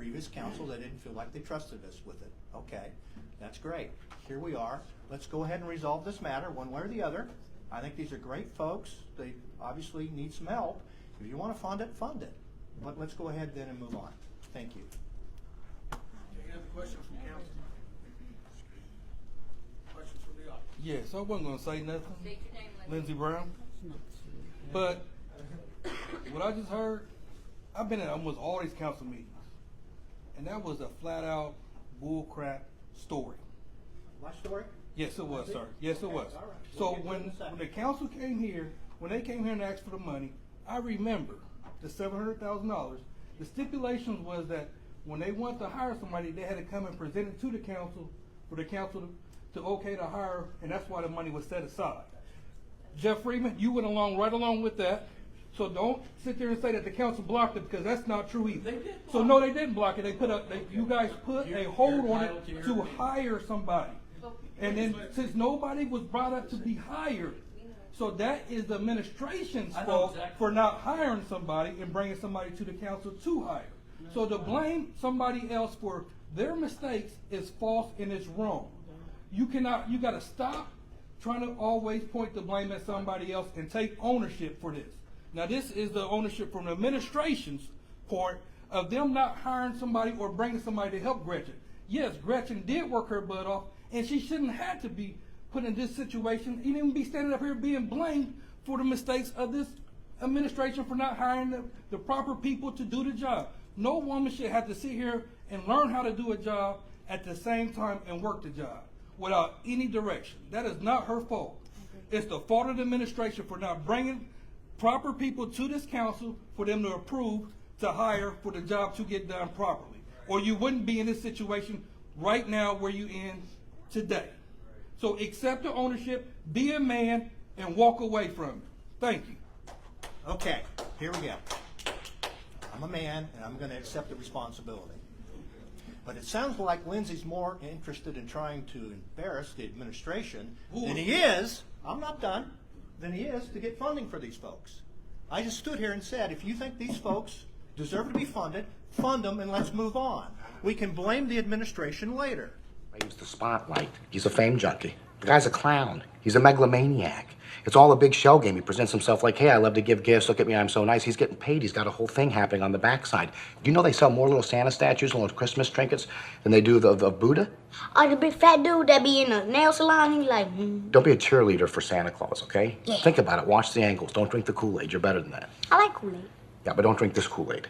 previous council, they didn't feel like they trusted us with it. Okay, that's great. Here we are. Let's go ahead and resolve this matter one way or the other. I think these are great folks. They obviously need some help. If you want to fund it, fund it. But let's go ahead then and move on. Thank you. Any other questions from council? Questions from the audience? Yes, I wasn't going to say nothing. State your name, Lindsey Brown. But what I just heard, I've been at almost all these council meetings, and that was a flat-out bullcrap story. My story? Yes, it was, sir. Yes, it was. All right. So We'll get to it in a when second. the council came here, when they came here and asked for the money, I remember the $700,000. The stipulations was that when they wanted to hire somebody, they had to come and present it to the council for the council to okay to hire, and that's why the money was set aside. Jeff Freeman, you went right along with that. So don't sit there and say that the council blocked it, because that's not true either. They did So block no, they didn't block it. You guys put a hold on entitled it to to your- hire somebody. And then since nobody was brought up to be hired, so that is the administration's I know fault exactly. for not hiring somebody and bringing somebody to the council to hire. So to blame somebody else for their mistakes is false and it's wrong. You gotta stop trying to always point the blame at somebody else and take ownership for this. Now this is the ownership from the administration's part of them not hiring somebody or bringing somebody to help Gretchen. Yes, Gretchen did work her butt off, and she shouldn't have to be put in this situation, even be standing up here being blamed for the mistakes of this administration for not hiring the proper people to do the job. No woman should have to sit here and learn how to do a job at the same time and work the job without any direction. That is not her fault. It's the fault of the administration for not bringing proper people to this council for them to approve to hire for the job to get done properly. Or you wouldn't be in this situation right now where you in today. So accept the ownership, be a man, and walk away from it. Thank you. Okay, here we go. I'm a man, and I'm going to accept the responsibility. But it sounds like Lindsay's more interested in trying to embarrass the administration than he is, I'm not done, than he is to get funding for these folks. I just stood here and said, if you think these folks deserve to be funded, fund them and let's move on. We can blame the administration later. Raves the spotlight. He's a fame junkie. The guy's a clown. He's a megalomaniac. It's all a big shell game. He presents himself like, hey, I love to give gifts. Look at me, I'm so nice. He's getting paid. He's got a whole thing happening on the backside. Do you know they sell more little Santa statues and little Christmas trinkets than they do of Buddha? Oh, the big fat dude that be in the nail salon, he like, Don't be a cheerleader for Santa Claus, okay? Yeah. Think about it. Watch the angles. Don't drink the Kool Aid. You're better than that. I like Kool Aid. Yeah, but don't drink this Kool Aid.